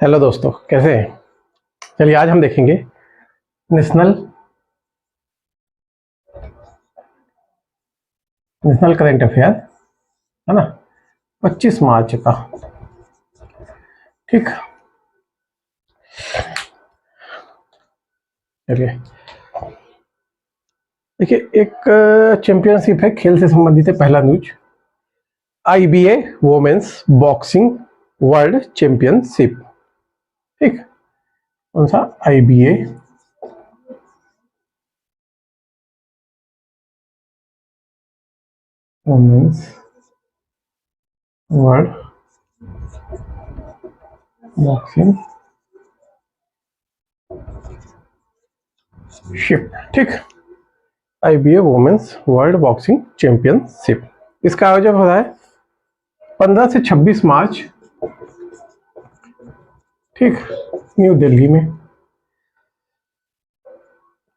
Hello दोस्तों, कैसे हैं? चलिए आज हम देखेंगे नेशनल नेशनल करंट अफेयर, है ना, 25 मार्च का। ठीक, चलिए देखिए, एक चैंपियनशिप है, खेल से संबंधित है। पहला news, IBA women's boxing world championship. ठीक, कौन सा? IBA women's world boxing ship. ठीक, IBA women's world boxing championship, इसका आयोजन हो रहा है 15 से 26 मार्च, ठीक, न्यू दिल्ली में।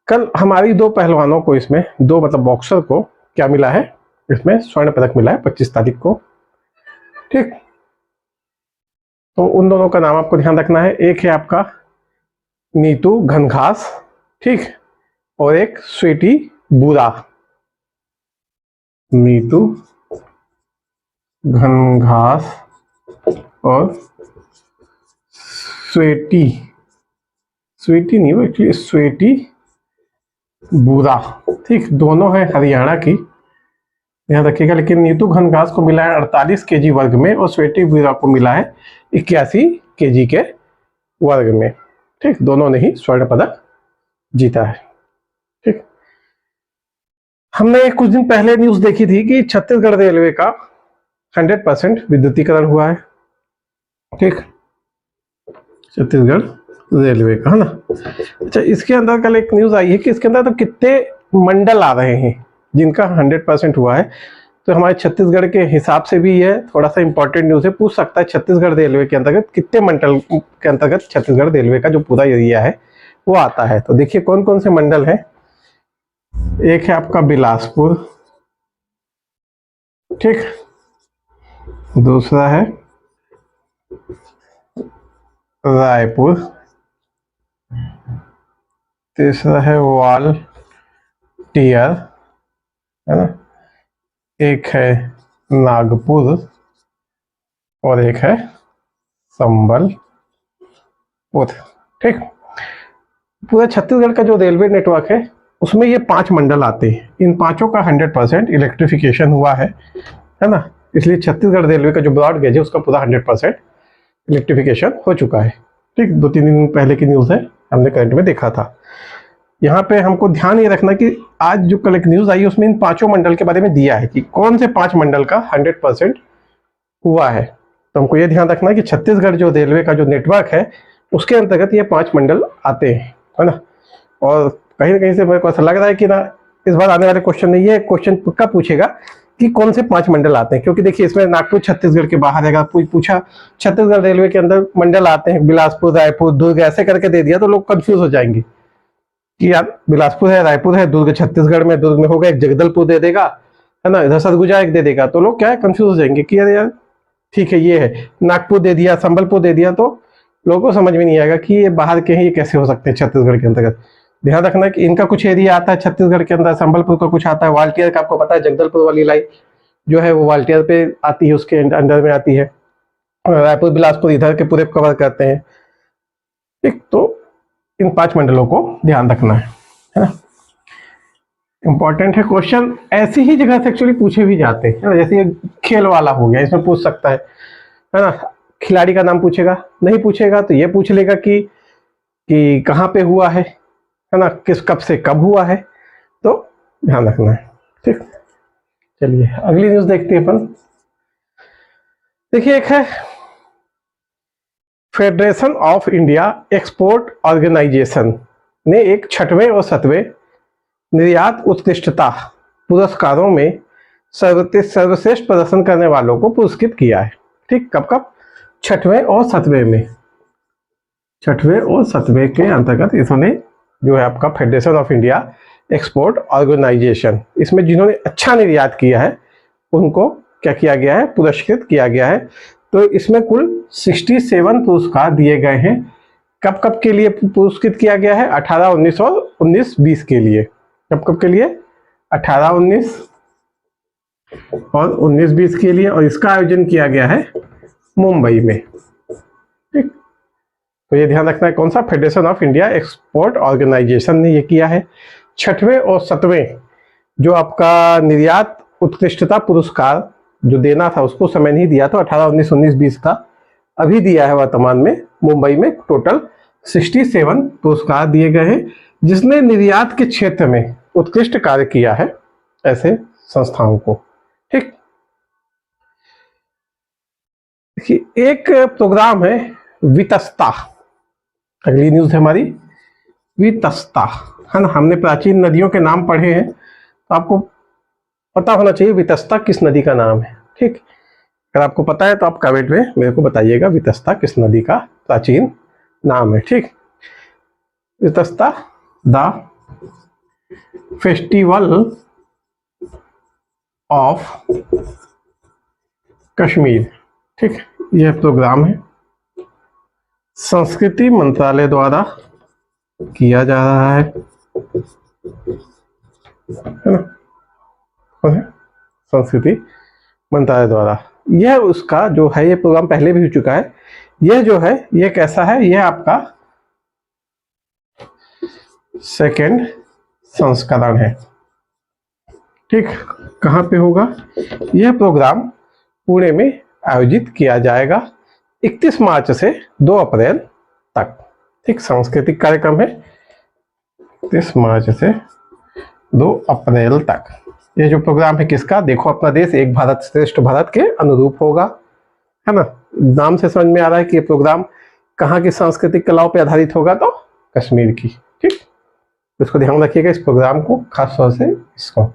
कल हमारी दो पहलवानों को, इसमें दो मतलब बॉक्सर को क्या मिला है, इसमें स्वर्ण पदक मिला है 25 तारीख को। ठीक, तो उन दोनों का नाम आपको ध्यान रखना है। एक है आपका नीतू घनघास, ठीक, और एक स्वीटी बुरा। नीतू घनघास और स्वीटी स्वीटी नहीं, वो एक्चुअली स्वीटी बुरा। ठीक, दोनों है हरियाणा की, ध्यान रखिएगा। लेकिन नीतू घनघास को मिला है 48 केजी वर्ग में और स्वीटी बुरा को मिला है 81 केजी के वर्ग में। ठीक, दोनों ने ही स्वर्ण पदक जीता है। ठीक, हमने कुछ दिन पहले न्यूज देखी थी कि छत्तीसगढ़ रेलवे का 100% विद्युतीकरण हुआ है। ठीक, छत्तीसगढ़ रेलवे का, है ना। अच्छा, इसके अंदर कल एक न्यूज आई है कि इसके अंदर तो कितने मंडल आ रहे हैं जिनका 100% हुआ है। तो हमारे छत्तीसगढ़ के हिसाब से भी यह थोड़ा सा इंपॉर्टेंट न्यूज है। पूछ सकता है छत्तीसगढ़ रेलवे के अंतर्गत कितने मंडल के अंतर्गत छत्तीसगढ़ रेलवे का जो पूरा एरिया है वो आता है। तो देखिए कौन कौन से मंडल हैं। एक है आपका बिलासपुर, ठीक, दूसरा है रायपुर, तीसरा है वालटियर, है ना, एक है नागपुर और एक है संबलपुर। ठीक, पूरा छत्तीसगढ़ का जो रेलवे नेटवर्क है उसमें ये 5 मंडल आते हैं। इन पांचों का 100% इलेक्ट्रिफिकेशन हुआ है ना। इसलिए छत्तीसगढ़ रेलवे का जो ब्रॉड गेज है उसका पूरा 100% इलेक्ट्रिफिकेशन हो चुका है। ठीक, 2-3 दिन पहले की न्यूज़ है, हमने करंट में देखा था। यहाँ पे हमको ध्यान ये रखना कि आज जो कल एक न्यूज़ आई है उसमें इन 5 मंडल के बारे में दिया है कि कौन से 5 मंडल का 100% हुआ है। तो हमको ये ध्यान रखना है कि छत्तीसगढ़ जो रेलवे का जो नेटवर्क है उसके अंतर्गत ये 5 मंडल आते हैं, है ना। और कहीं ना कहीं से मेरे को ऐसा लग रहा है कि ना इस बार आने वाले क्वेश्चन में ये क्वेश्चन पक्का पूछेगा कि कौन से 5 मंडल आते हैं। क्योंकि देखिए इसमें नागपुर छत्तीसगढ़ के बाहर है, अगर पूछा छत्तीसगढ़ रेलवे के अंदर मंडल आते हैं बिलासपुर, रायपुर, दुर्ग ऐसे करके दे दिया तो लोग कंफ्यूज हो जाएंगे कि यार बिलासपुर है, रायपुर है, दुर्ग छत्तीसगढ़ में, दुर्ग में होगा, एक जगदलपुर दे देगा, है ना, इधर सरगुजा एक दे देगा, तो लोग क्या है कंफ्यूज हो जाएंगे कि यार यार ठीक है ये है, नागपुर दे दिया, संबलपुर दे दिया, तो लोगों को समझ में नहीं आएगा कि ये बाहर के हैं, ये कैसे हो सकते हैं छत्तीसगढ़ के अंतर्गत। ध्यान रखना कि इनका कुछ एरिया आता है छत्तीसगढ़ के अंदर, संबलपुर का कुछ आता है, वाल्टियर का आपको पता है जगदलपुर वाली लाइन जो है वो वाल्टियर पे आती है, उसके अंडर में आती है। रायपुर बिलासपुर इधर के पूरे कवर करते हैं। ठीक, तो इन 5 मंडलों को ध्यान रखना है ना। इंपॉर्टेंट है क्वेश्चन, ऐसी ही जगह से एक्चुअली पूछे भी जाते हैं, जैसे ये खेल वाला हो गया, इसमें पूछ सकता है ना, खिलाड़ी का नाम पूछेगा, नहीं पूछेगा तो ये पूछ लेगा कि कहाँ पे हुआ है ना, किस कब से कब हुआ है, तो ध्यान रखना है। ठीक, चलिए अगली न्यूज देखते हैं अपन। देखिए एक है Federation of India export organisation ने एक 6वें और 7वें निर्यात उत्कृष्टता पुरस्कारों में सर्वश्रेष्ठ प्रदर्शन करने वालों को पुरस्कृत किया है। ठीक, कब कब? 6वें और 7वें में, 6वें और 7वें के अंतर्गत इन्होंने जो है आपका Federation of India export organisation, इसमें जिन्होंने अच्छा निर्यात किया है उनको क्या किया गया है, पुरस्कृत किया गया है। तो इसमें कुल 67 पुरस्कार दिए गए हैं। कब कब के लिए पुरस्कृत किया गया है? 18, 19 और 19-20 के लिए। कब कब के लिए? 18, 19 और 19-20 के लिए। और इसका आयोजन किया गया है मुंबई में। ठीक, तो ये ध्यान रखना है। कौन सा? Federation of India export organisation ने ये किया है। 6वें और 7वें जो आपका निर्यात उत्कृष्टता पुरस्कार जो देना था उसको समय नहीं दिया था, 18, 19, 19-20 का अभी दिया है वर्तमान में। मुंबई में टोटल 67 पुरस्कार दिए गए हैं जिसने निर्यात के क्षेत्र में उत्कृष्ट कार्य किया है ऐसे संस्थाओं को। ठीक, देखिए एक प्रोग्राम है वितस्ता। अगली न्यूज है हमारी वितस्ता, है ना। हमने प्राचीन नदियों के नाम पढ़े हैं तो आपको पता होना चाहिए वितस्ता किस नदी का नाम है। ठीक, अगर आपको पता है तो आप कमेंट में मेरे को बताइएगा वितस्ता किस नदी का प्राचीन नाम है। ठीक, Vitasta the festival of Kashmir. ठीक, यह प्रोग्राम है संस्कृति मंत्रालय द्वारा किया जा रहा है ना। संस्कृति मंत्रालय द्वारा। यह उसका जो है, ये प्रोग्राम पहले भी हो चुका है। यह जो है ये कैसा है? यह आपका सेकेंड संस्करण है। ठीक, कहाँ पे होगा? यह प्रोग्राम पुणे में आयोजित किया जाएगा 31 मार्च से 2 अप्रैल तक। ठीक, सांस्कृतिक कार्यक्रम है 31 मार्च से 2 अप्रैल तक। ये जो प्रोग्राम है किसका? देखो, अपना देश एक भारत श्रेष्ठ भारत के अनुरूप होगा, है ना। नाम से समझ में आ रहा है कि ये प्रोग्राम कहाँ की सांस्कृतिक कलाओं पर आधारित होगा? तो कश्मीर की। ठीक, इसको ध्यान रखिएगा, इस प्रोग्राम को खास तौर से इसको।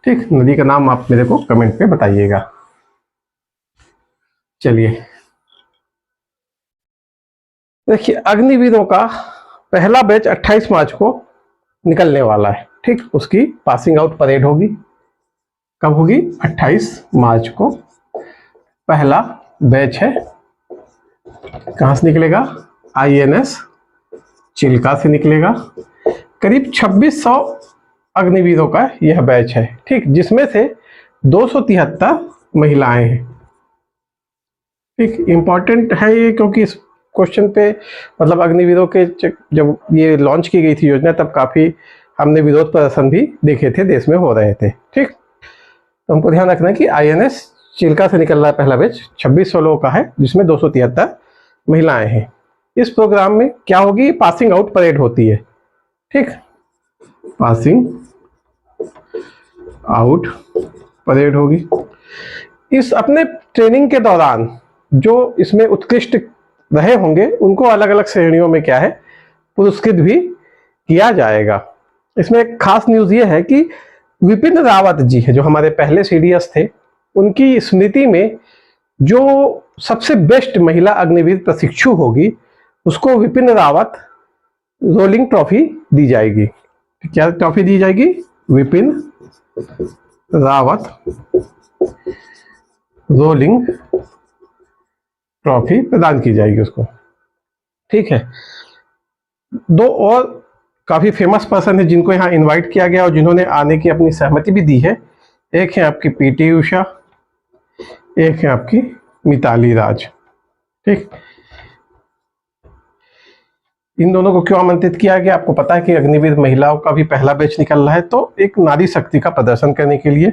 ठीक, नदी का नाम आप मेरे को कमेंट पे बताइएगा। चलिए देखिए, अग्निवीरों का पहला बैच 28 मार्च को निकलने वाला है। ठीक, उसकी पासिंग आउट परेड होगी। कब होगी? 28 मार्च को पहला बैच है। कहां से निकलेगा? INS चिल्का से निकलेगा। करीब 2600 अग्निवीरों का यह बैच है। ठीक, जिसमें से 273 महिलाएं हैं। ठीक, इंपॉर्टेंट है ये क्योंकि इस क्वेश्चन पे मतलब अग्निवीरों के जब ये लॉन्च की गई थी योजना तब काफी हमने विरोध प्रदर्शन भी देखे थे, देश में हो रहे थे। ठीक, तो हमको ध्यान रखना है कि INS चिल्का से निकल रहा है पहला बैच, 2600 लोगों का है जिसमें 273 महिलाएं हैं। इस प्रोग्राम में क्या होगी? पासिंग आउट परेड होती है। ठीक, पासिंग आउट परेड होगी। इस अपने ट्रेनिंग के दौरान जो इसमें उत्कृष्ट रहे होंगे उनको अलग अलग श्रेणियों में क्या है? पुरस्कृत भी किया जाएगा। इसमें एक खास न्यूज ये है कि विपिन रावत जी है जो हमारे पहले CDS थे, उनकी स्मृति में जो सबसे बेस्ट महिला अग्निवीर प्रशिक्षु होगी उसको विपिन रावत रोलिंग ट्रॉफी दी जाएगी। क्या ट्रॉफी दी जाएगी? विपिन रावत रोलिंग ट्रॉफी प्रदान की जाएगी उसको। ठीक है, 2 और काफी फेमस पर्सन है जिनको यहाँ इनवाइट किया गया और जिन्होंने आने की अपनी सहमति भी दी है। एक है आपकी PT उषा, एक है आपकी मिताली राज। ठीक, इन दोनों को क्यों आमंत्रित किया गया? आपको पता है कि अग्निवीर महिलाओं का भी पहला बैच निकल रहा है, तो एक नारी शक्ति का प्रदर्शन करने के लिए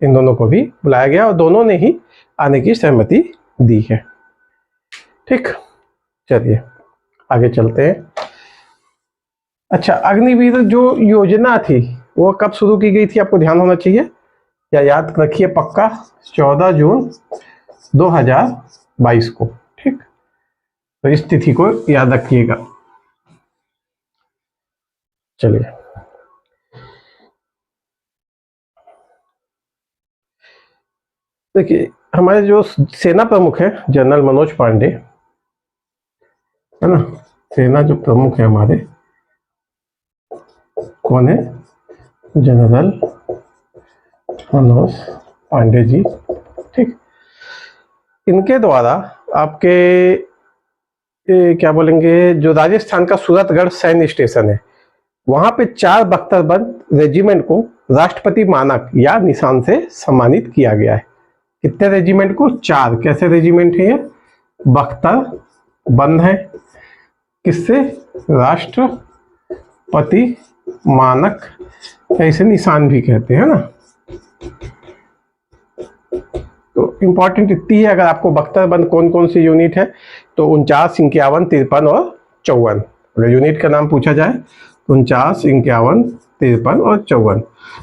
इन दोनों को भी बुलाया गया और दोनों ने ही आने की सहमति दी है। ठीक, चलिए आगे चलते हैं। अच्छा, अग्निवीर जो योजना थी वो कब शुरू की गई थी? आपको ध्यान होना चाहिए या याद रखिए पक्का, 14 जून 2022 को। ठीक, तो इस तिथि को याद रखिएगा। चलिए देखिए, हमारे जो सेना प्रमुख है जनरल मनोज पांडे, है ना। सेना जो प्रमुख है हमारे कौन है? जनरल मनोज पांडे जी। ठीक, इनके द्वारा आपके क्या बोलेंगे, जो राजस्थान का सूरतगढ़ सैन्य स्टेशन है वहां पे 4 बख्तरबंद रेजिमेंट को राष्ट्रपति मानक या निशान से सम्मानित किया गया है। कितने रेजिमेंट को? 4। कैसे रेजिमेंट है ये? बख्तरबंद है, किससे? राष्ट्रपति मानक, ऐसे निशान भी कहते हैं ना। तो इंपॉर्टेंट इतनी है, अगर आपको बख्तरबंद कौन कौन सी यूनिट है तो 49, 51, 53 और 54। अगर यूनिट का नाम पूछा जाए 49, 51, 53 और 54।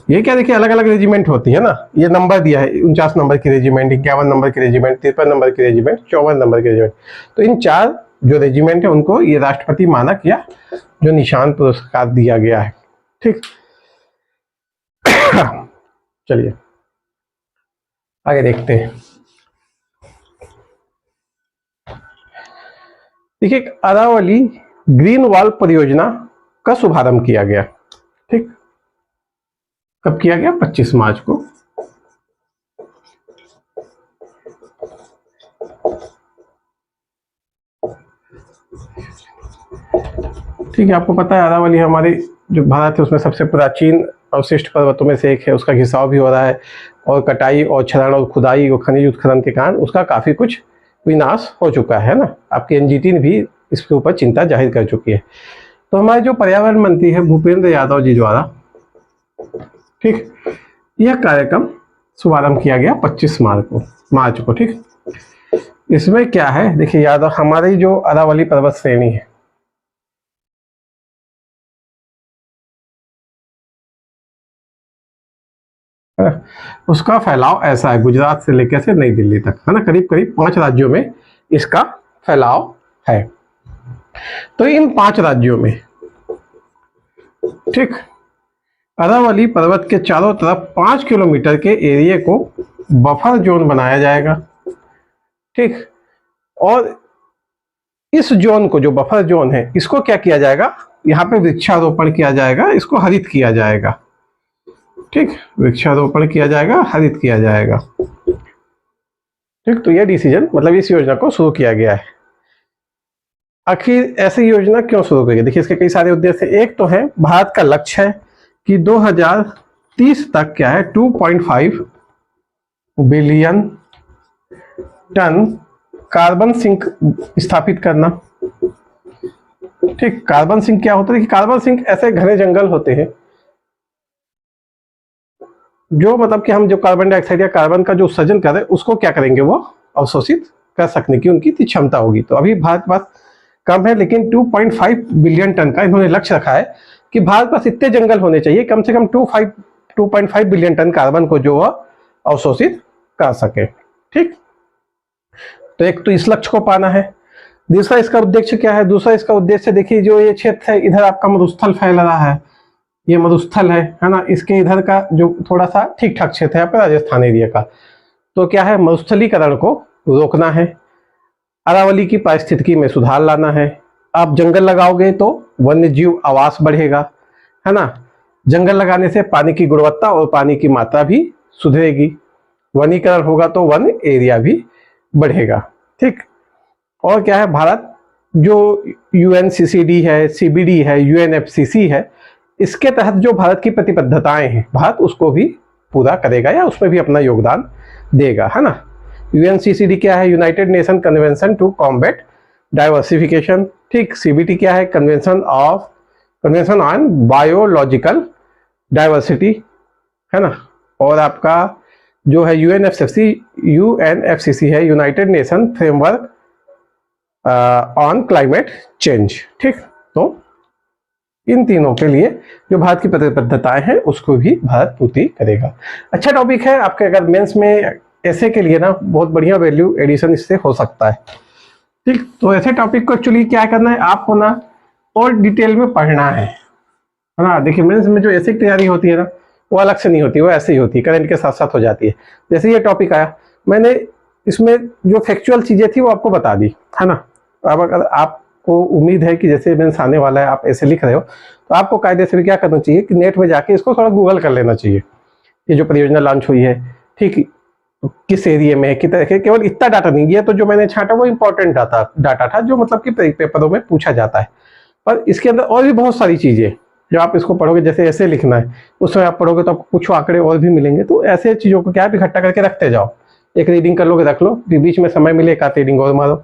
ये क्या देखिए अलग अलग रेजिमेंट होती है ना, ये नंबर दिया है 49 नंबर की रेजिमेंट, 51 नंबर की रेजिमेंट, 53 नंबर की रेजिमेंट, 54 नंबर की रेजिमेंट। तो इन 4 जो रेजिमेंट है उनको ये राष्ट्रपति मानक या जो निशान पुरस्कार दिया गया है। ठीक, चलिए आगे देखते हैं। देखिए अरावली ग्रीन वॉल परियोजना का शुभारंभ किया गया। ठीक, कब किया गया? 25 मार्च को। ठीक है, आपको पता है अरावली हमारे जो भारत है उसमें सबसे प्राचीन अवशिष्ट पर्वतों में से एक है। उसका घिसाव भी हो रहा है और कटाई और क्षरण और खुदाई और खनिज उत्खनन के कारण उसका काफी कुछ विनाश हो चुका है ना। आपकी एनजीटी ने भी इसके ऊपर चिंता जाहिर कर चुकी है। तो हमारे जो पर्यावरण मंत्री है भूपेंद्र यादव जी द्वारा, ठीक, यह कार्यक्रम शुभारंभ किया गया 25 मार्च को। ठीक, इसमें क्या है देखिए, यादव हमारी जो अरावली पर्वत श्रेणी है उसका फैलाव ऐसा है, गुजरात से लेकर से नई दिल्ली तक है ना, करीब करीब 5 राज्यों में इसका फैलाव है। तो इन 5 राज्यों में, ठीक, अरावली पर्वत के चारों तरफ 5 किलोमीटर के एरिया को बफर जोन बनाया जाएगा। ठीक, और इस जोन को, जो बफर जोन है, इसको क्या किया जाएगा? यहाँ पे वृक्षारोपण किया जाएगा, इसको हरित किया जाएगा। ठीक, वृक्षारोपण किया जाएगा, हरित किया जाएगा। ठीक, तो यह डिसीजन मतलब इस योजना को शुरू किया गया है। आखिर ऐसी योजना क्यों शुरू की गई? देखिए इसके कई सारे उद्देश्य। एक तो है भारत का लक्ष्य है कि 2030 तक क्या है 2.5 बिलियन टन कार्बन सिंक स्थापित करना। ठीक, कार्बन सिंक क्या होता है? देखिए कार्बन सिंक ऐसे घने जंगल होते हैं जो मतलब कि हम जो कार्बन डाइऑक्साइड या कार्बन का जो उत्सर्जन कर रहे हैं उसको क्या करेंगे, वो अवशोषित कर सकने की उनकी क्षमता होगी। तो अभी भारत पास कम है, लेकिन 2.5 बिलियन टन का इन्होंने लक्ष्य रखा है कि भारत पास इतने जंगल होने चाहिए कम से कम 2.5 बिलियन टन कार्बन को जो वह अवशोषित कर सके। ठीक, तो एक तो इस लक्ष्य को पाना है। दूसरा इसका उद्देश्य क्या है? दूसरा इसका उद्देश्य देखिए, जो ये क्षेत्र है इधर आपका मरुस्थल फैल रहा है, ये मरुस्थल है ना, इसके इधर का जो थोड़ा सा ठीक ठाक क्षेत्र है आपका राजस्थान एरिया का, तो क्या है मरुस्थलीकरण को रोकना है, अरावली की पारिस्थितिकी में सुधार लाना है। आप जंगल लगाओगे तो वन्य जीव आवास बढ़ेगा, है ना। जंगल लगाने से पानी की गुणवत्ता और पानी की मात्रा भी सुधरेगी। वनीकरण होगा तो वन एरिया भी बढ़ेगा। ठीक, और क्या है, भारत जो यूएनसीसीडी है, सीबीडी है, यूएनएफसीसी है, इसके तहत जो भारत की प्रतिबद्धताएं हैं भारत उसको भी पूरा करेगा या उसमें भी अपना योगदान देगा, है ना। यूएनसीसीडी क्या है? United Nation convention to combat diversification. ठीक, सीबीटी क्या है? कन्वेंशन ऑन बायोलॉजिकल डाइवर्सिटी, है ना। और आपका जो है यूएनएफसीसी है, United nation framework on climate change. ठीक, तो इन तीनों के लिए जो भारत की प्रतिबद्धताएं हैं उसको भी भारत पूर्ति करेगा। अच्छा टॉपिक है आपके, अगर मेंस में ऐसे के लिए ना बहुत बढ़िया वैल्यू एडिशन इससे हो सकता है। ठीक, तो ऐसे टॉपिक को एक्चुअली क्या करना है आपको ना और डिटेल में पढ़ना है ना। देखिए मेंस में जो ऐसे की तैयारी होती है ना वो अलग से नहीं होती, वो ऐसे ही होती है, करंट के साथ साथ हो जाती है। जैसे ये टॉपिक आया, मैंने इसमें जो फैक्चुअल चीजें थी वो आपको बता दी, है ना। अब अगर आपको उम्मीद है कि जैसे मेंस आने वाला है, आप ऐसे लिख रहे हो, तो आपको कायदे से भी क्या करना चाहिए कि नेट में जाके इसको थोड़ा गूगल कर लेना चाहिए, ये जो परियोजना लॉन्च हुई है। ठीक, तो किस एरिया में है, कितना, केवल इतना डाटा नहीं, ये तो जो मैंने छांटा वो इंपॉर्टेंट डाटा था जो मतलब कि पेपरों में पूछा जाता है। पर इसके अंदर और भी बहुत सारी चीजें जो आप इसको पढ़ोगे, जैसे ऐसे लिखना है, उसमें आप पढ़ोगे तो आपको कुछ आंकड़े और भी मिलेंगे। तो ऐसे चीजों को क्या है, इकट्ठा करके रखते जाओ। एक रीडिंग कर लोगे, रख लो, फिर बीच में समय मिले एक आध रीडिंग और मारो,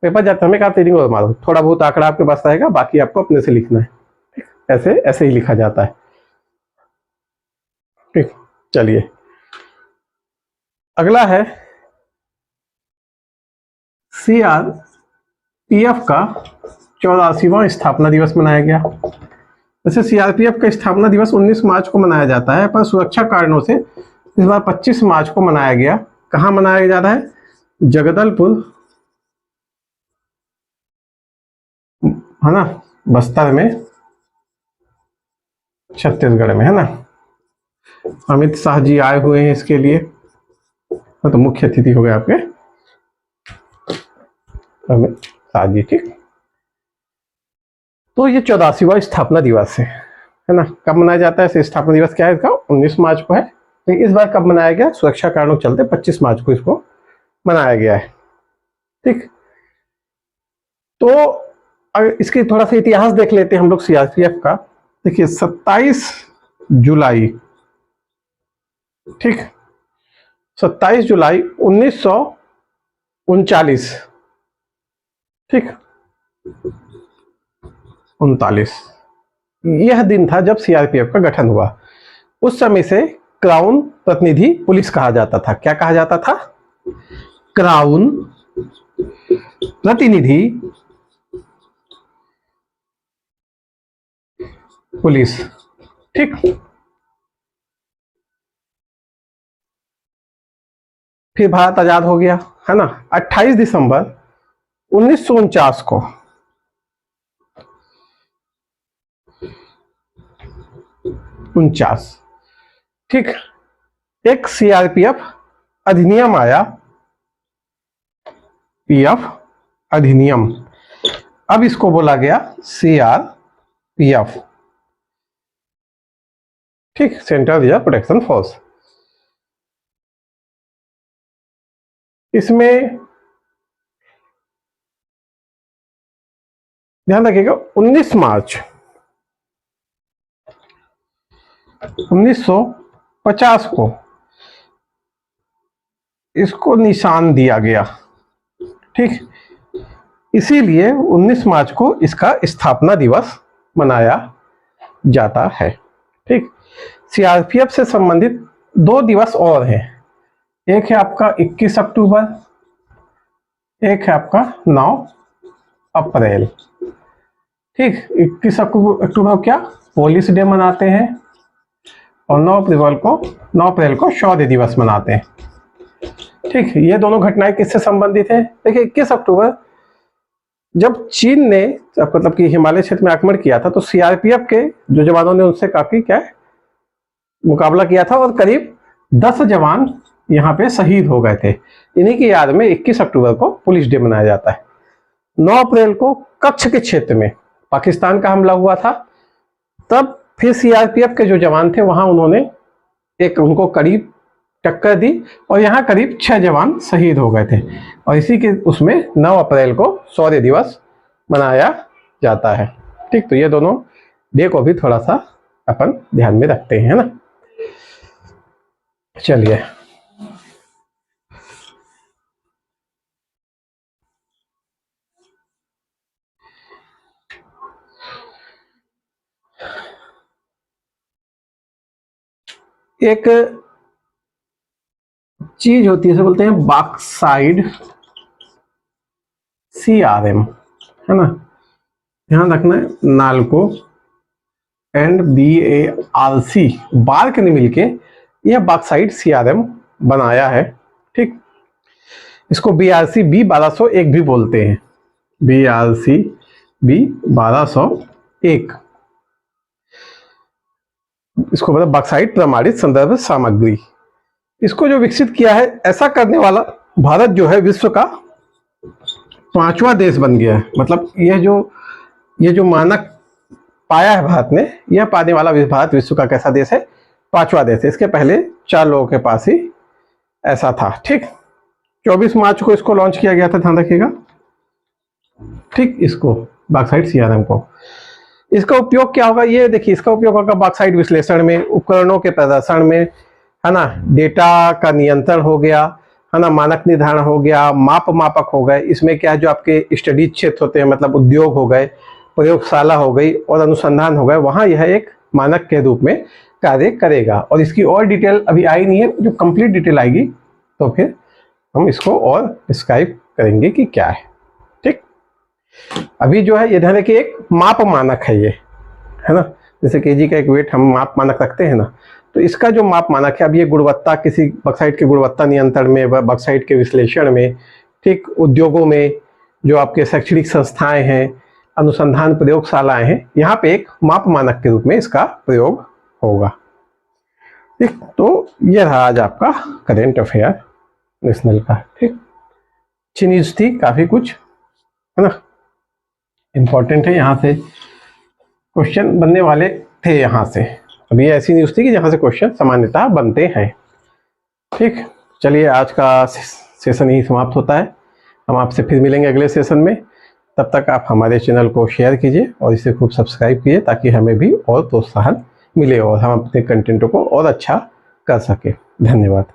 पेपर जाते समय एक आध रीडिंग और मारो, थोड़ा बहुत आंकड़ा आपके पास रहेगा, बाकी आपको अपने से लिखना है। ऐसे ऐसे ही लिखा जाता है। ठीक, चलिए अगला है सीआरपीएफ का 84वां स्थापना दिवस मनाया गया। वैसे सीआरपीएफ का स्थापना दिवस 19 मार्च को मनाया जाता है, पर सुरक्षा कारणों से इस बार 25 मार्च को मनाया गया। कहाँ मनाया जा रहा है? जगदलपुर, है ना, बस्तर में, छत्तीसगढ़ में, है ना। अमित शाह जी आए हुए हैं इसके लिए, तो मुख्य अतिथि हो गए आपके अमित शाह जी। ठीक, तो ये 84वां स्थापना दिवस है ना। कब मनाया जाता है? स्थापना दिवस क्या है इसका? 19 मार्च को है। तो इस बार कब मनाया गया? सुरक्षा कारणों के चलते 25 मार्च को इसको मनाया गया है। ठीक, तो अगर इसके थोड़ा सा इतिहास देख लेते हैं हम लोग सीआरपीएफ का। देखिए 27 जुलाई, ठीक, 27 जुलाई 1939, ठीक, 39, यह दिन था जब सीआरपीएफ का गठन हुआ। उस समय से क्राउन प्रतिनिधि पुलिस कहा जाता था। क्या कहा जाता था? क्राउन प्रतिनिधि पुलिस। ठीक, फिर भारत आजाद हो गया, है ना। 28 दिसंबर 1949 को ठीक, एक सीआरपीएफ अधिनियम आया, पीएफ अधिनियम। अब इसको बोला गया सीआरपीएफ, ठीक, सेंट्रल रिजर्व प्रोटेक्शन फोर्स। इसमें ध्यान रखिएगा 19 मार्च 1950 को इसको निशान दिया गया। ठीक, इसीलिए 19 मार्च को इसका स्थापना दिवस मनाया जाता है। ठीक, सीआरपीएफ से संबंधित 2 दिवस और हैं। एक है आपका 21 अक्टूबर, एक है आपका 9 अप्रैल। ठीक, 21 अक्टूबर क्या? पुलिस डे मनाते हैं, और 9 अप्रैल को शौर्य दिवस मनाते हैं। ठीक, ये दोनों घटनाएं किससे संबंधित है? देखिए 21 अक्टूबर जब चीन ने मतलब कि हिमालय क्षेत्र में आक्रमण किया था, तो सीआरपीएफ के जो जवानों ने उनसे काफी क्या है मुकाबला किया था, और करीब 10 जवान यहाँ पे शहीद हो गए थे। इन्हीं की याद में 21 अक्टूबर को पुलिस डे मनाया जाता है। 9 अप्रैल को कच्छ के क्षेत्र में पाकिस्तान का हमला हुआ था, तब फिर सीआरपीएफ के जो जवान थे वहां उन्होंने उनको करीब टक्कर दी, और यहाँ करीब 6 जवान शहीद हो गए थे। और इसी के उसमें 9 अप्रैल को शौर्य दिवस मनाया जाता है। ठीक, तो ये दोनों डे को भी थोड़ा सा अपन ध्यान में रखते हैं, है ना। चलिए एक चीज होती है, इसे बोलते हैं बॉक्साइड सीआरएम, है ना। ध्यान रखना है, नाल्को एंड BARC, बार्क ने मिलके यह बॉक्साइड सीआरएम बनाया है। ठीक, इसको BRC B1201 भी बोलते हैं, BRC B1201। इसको मतलब बॉक्साइड प्रमाणित संदर्भ सामग्री। इसको जो विकसित किया है, ऐसा करने वाला भारत जो है विश्व का 5वां देश बन गया है। मतलब ये जो मानक पाया है भारत ने, यह पाने वाला भारत विश्व का कैसा देश है? 5वां देश है। इसके पहले 4 लोगों के पास ही ऐसा था। ठीक, 24 मार्च को इसको लॉन्च किया गया था, ध्यान रखिएगा। ठीक, इसको बॉक्साइट सीआरएम को, इसका उपयोग क्या होगा, ये देखिए, इसका उपयोग होगा बॉक्साइट विश्लेषण में, उपकरणों के प्रदर्शन में, है ना, डेटा का नियंत्रण हो गया, है ना, मानक निर्धारण हो गया, मापक हो गए। इसमें क्या है, जो आपके स्टडी क्षेत्र होते हैं, मतलब उद्योग हो गए, प्रयोगशाला हो गई और अनुसंधान हो गए, वहाँ यह एक मानक के रूप में कार्य करेगा। और इसकी और डिटेल अभी आई नहीं है, जो कंप्लीट डिटेल आएगी तो फिर हम इसको और डिस्क्राइब करेंगे कि क्या है। ठीक, अभी जो है ये ध्यान रखिए, एक माप मानक है ये, है ना, जैसे केजी का एक वेट हम माप मानक रखते हैं ना, तो इसका जो माप मानक है, अब ये गुणवत्ता, किसी बॉक्साइट के गुणवत्ता नियंत्रण में, बॉक्साइट के विश्लेषण में, ठीक, उद्योगों में, जो आपके शैक्षणिक संस्थाएं हैं, अनुसंधान प्रयोगशालाएं हैं, यहाँ पे एक माप मानक के रूप में इसका प्रयोग होगा। ठीक, तो ये रहा आज आपका करेंट अफेयर नेशनल का। ठीक, अच्छी न्यूज थी, काफी कुछ, है ना, इंपॉर्टेंट है, यहाँ से क्वेश्चन बनने वाले थे। यहाँ से अभी ऐसी न्यूज थी कि जहाँ से क्वेश्चन सामान्यतः बनते हैं। ठीक, चलिए आज का सेशन यही समाप्त होता है। हम आपसे फिर मिलेंगे अगले सेशन में। तब तक आप हमारे चैनल को शेयर कीजिए और इसे खूब सब्सक्राइब कीजिए, ताकि हमें भी और प्रोत्साहन मिले और हम अपने कंटेंटों को और अच्छा कर सके। धन्यवाद।